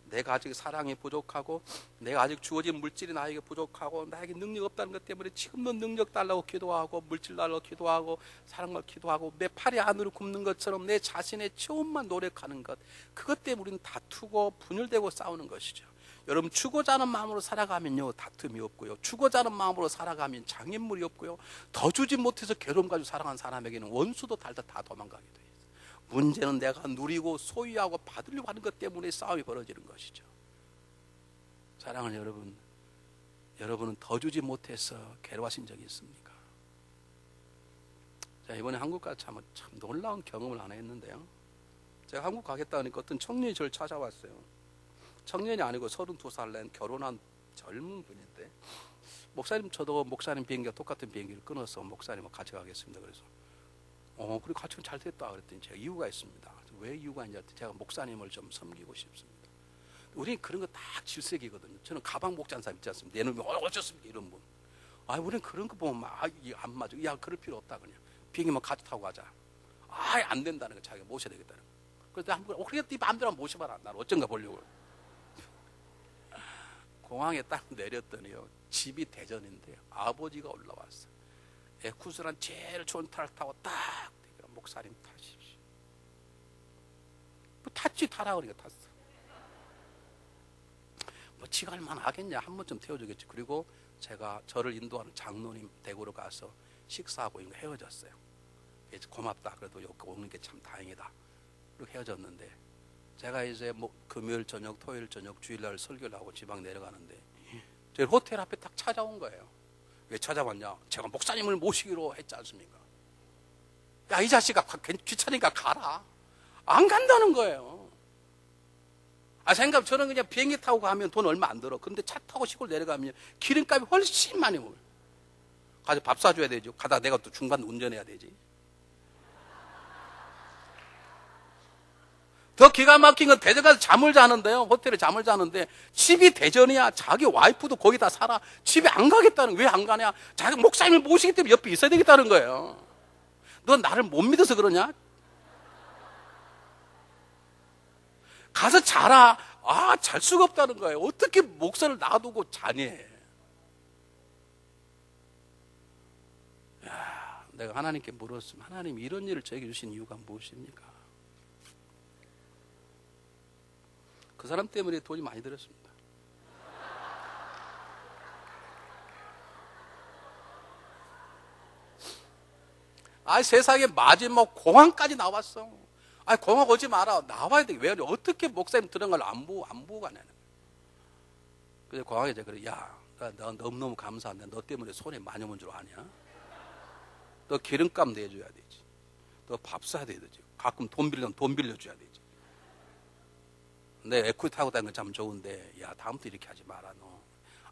내가 아직 사랑이 부족하고 내가 아직 주어진 물질이 나에게 부족하고 나에게 능력 없다는 것 때문에 지금도 능력 달라고 기도하고 물질 달라고 기도하고 사랑을 기도하고 내 팔이 안으로 굽는 것처럼 내 자신의 체온만 노력하는 것, 그것 때문에 우리는 다투고 분열되고 싸우는 것이죠. 여러분, 주고자 하는 마음으로 살아가면요 다툼이 없고요, 주고자 하는 마음으로 살아가면 장애물이 없고요, 더 주지 못해서 괴로움 가지고 살아간 사람에게는 원수도 달다 다 도망가게 돼요. 문제는 내가 누리고 소유하고 받으려고 하는 것 때문에 싸움이 벌어지는 것이죠. 사랑하는 여러분, 여러분은 더 주지 못해서 괴로워하신 적이 있습니까? 자, 이번에 한국 가서 참 놀라운 경험을 하나 했는데요. 제가 한국 가겠다 하니까 어떤 청년이 저를 찾아왔어요. 청년이 아니고 32살 된 결혼한 젊은 분인데, 목사님, 저도 목사님 비행기와 똑같은 비행기를 끊어서 목사님과 같이 가겠습니다. 그래서 그리고 같이 잘 됐다 그랬더니 제가 이유가 있습니다. 왜 이유가 있냐 했더니 제가 목사님을 좀 섬기고 싶습니다. 우리는 그런 거 딱 질색이거든요. 저는 가방 목자는 사람 있지 않습니까? 내 놈이 어쩌습니까? 이런 분. 우리는 그런 거 보면 이게 안 맞아. 그럴 필요 없다 그냥. 비행기만 같이 타고 가자. 안 된다는 거, 자기가 모셔야 되겠다는 거. 그래서 한번 그래 네 마음대로 모셔봐라. 난 어쩐가 보려고. 공항에 딱 내렸더니요, 집이 대전인데요, 아버지가 올라왔어요. 에쿠스란 제일 좋은 차를 타고 딱 목사님 타십시오. 탔지, 타라 그러니까 탔어. 지가 얼마나 하겠냐, 한 번쯤 태워주겠지. 그리고 제가 저를 인도하는 장로님 댁으로 가서 식사하고 헤어졌어요. 고맙다, 그래도 여기 오는 게 참 다행이다. 그리고 헤어졌는데, 제가 이제 금요일 저녁, 토요일 저녁, 주일날 설교를 하고 지방 내려가는데 제 호텔 앞에 딱 찾아온 거예요. 왜 찾아왔냐? 제가 목사님을 모시기로 했지 않습니까? 야, 이 자식아, 귀찮으니까 가라. 안 간다는 거예요. 생각, 저는 그냥 비행기 타고 가면 돈 얼마 안 들어. 근데 차 타고 시골 내려가면 기름값이 훨씬 많이 오고. 가서 밥 사줘야 되죠. 가다가 내가 또 중간 운전해야 되지. 더 기가 막힌 건 대전 가서 잠을 자는데요. 호텔에 잠을 자는데 집이 대전이야. 자기 와이프도 거기다 살아. 집에 안 가겠다는. 왜 안 가냐? 자기 목사님을 모시기 때문에 옆에 있어야 되겠다는 거예요. 넌 나를 못 믿어서 그러냐? 가서 자라. 아, 잘 수가 없다는 거예요. 어떻게 목사를 놔두고 자니? 야, 내가 하나님께 물었으면 하나님 이런 일을 저에게 주신 이유가 무엇입니까? 그 사람 때문에 돈이 많이 들었습니다. 아, 세상에 마지막 공항까지 나왔어. 아, 공항 오지 마라. 나와야 돼. 왜 어떻게 목사님 들은 걸 안 보고 가냐는. 그래서 공항에 제가 그래, 야, 너 너무너무 감사한데 너 때문에 손해 많이 온 줄 아냐? 너 기름값 내줘야 되지. 너 밥 사야 되지. 가끔 돈 빌려면 돈 빌려줘야 되지. 내 에코이 타고 다니는 건 참 좋은데, 야, 다음부터 이렇게 하지 마라, 너.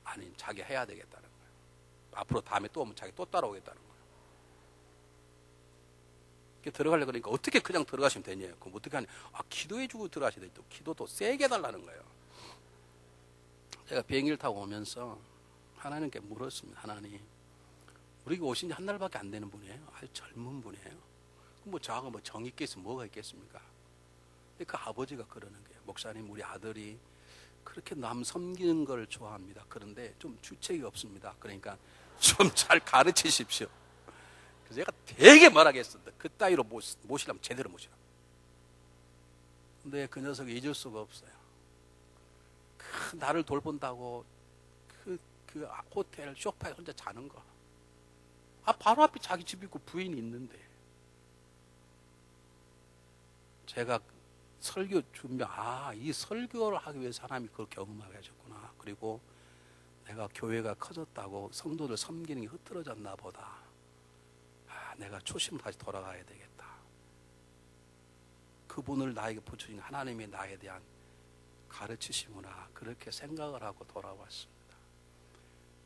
아니, 자기 해야 되겠다는 거야. 앞으로 다음에 또 오면 자기 또 따라오겠다는 거야. 들어가려고 그러니까 어떻게 그냥 들어가시면 되냐. 그럼 어떻게 하냐. 아, 기도해주고 들어가셔야 돼. 또 기도도 세게 해달라는 거예요. 제가 비행기를 타고 오면서 하나님께 물었습니다. 하나님, 우리가 오신 지 한 달밖에 안 되는 분이에요. 아주 젊은 분이에요. 뭐 저하고 뭐 정이 있겠으면 뭐가 있겠습니까? 근데 그 아버지가 그러는 거예요. 목사님, 우리 아들이 그렇게 남 섬기는 걸 좋아합니다. 그런데 좀 주책이 없습니다. 그러니까 좀 잘 가르치십시오. 그래서 제가 되게 뭐라겠습니다. 그 따위로 모시려면 제대로 모시라. 근데 그 녀석이 잊을 수가 없어요. 나를 돌본다고 그 호텔 소파에 혼자 자는 거. 아, 바로 앞에 자기 집 있고 부인이 있는데. 제가 설교 준비, 이 설교를 하기 위해서 하나님이 그걸 경험하게 하셨구나. 그리고 내가 교회가 커졌다고 성도들 섬기는 게 흐트러졌나 보다. 내가 초심으로 다시 돌아가야 되겠다. 그분을 나에게 붙여준 하나님이 나에 대한 가르치시구나. 그렇게 생각을 하고 돌아왔습니다.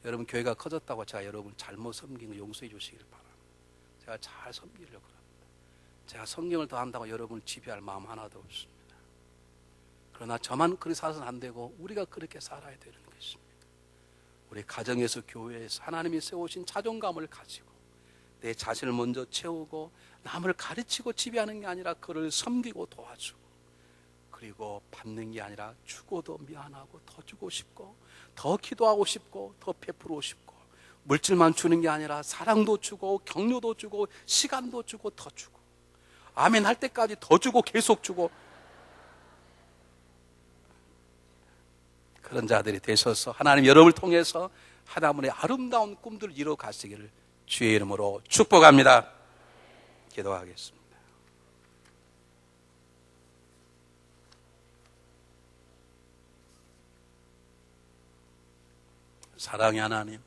여러분, 교회가 커졌다고 제가 여러분 잘못 섬긴 거 용서해 주시길 바랍니다. 제가 잘 섬기려고 합니다. 제가 성경을 더 한다고 여러분을 지배할 마음 하나도 없습니다. 그러나 저만 그렇게 살아서는 안 되고 우리가 그렇게 살아야 되는 것입니다. 우리 가정에서, 교회에서 하나님이 세우신 자존감을 가지고 내 자신을 먼저 채우고 남을 가르치고 지배하는 게 아니라 그를 섬기고 도와주고, 그리고 받는 게 아니라 주고도 미안하고 더 주고 싶고 더 기도하고 싶고 더 베풀고 싶고, 물질만 주는 게 아니라 사랑도 주고 격려도 주고 시간도 주고 더 주고, 아멘 할 때까지 더 주고 계속 주고, 그런 자들이 되셔서 하나님 여러분을 통해서 하나님의 아름다운 꿈들을 이루어 가시기를 주의 이름으로 축복합니다. 기도하겠습니다. 사랑의 하나님,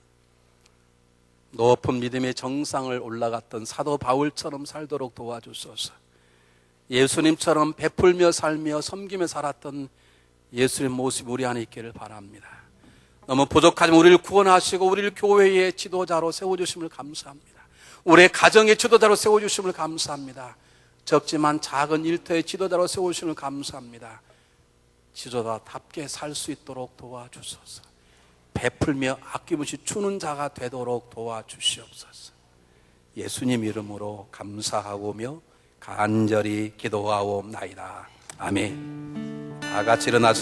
높은 믿음의 정상을 올라갔던 사도 바울처럼 살도록 도와주소서. 예수님처럼 베풀며 살며 섬기며 살았던 예수님 모습이 우리 안에 있기를 바랍니다. 너무 부족하지만 우리를 구원하시고 우리를 교회의 지도자로 세워주심을 감사합니다. 우리의 가정의 지도자로 세워주심을 감사합니다. 적지만 작은 일터의 지도자로 세워주심을 감사합니다. 지도자답게 살 수 있도록 도와주소서. 베풀며 아낌없이 주는 자가 되도록 도와주시옵소서. 예수님 이름으로 감사하오며 간절히 기도하옵나이다. 아멘. 다 같이 일어나서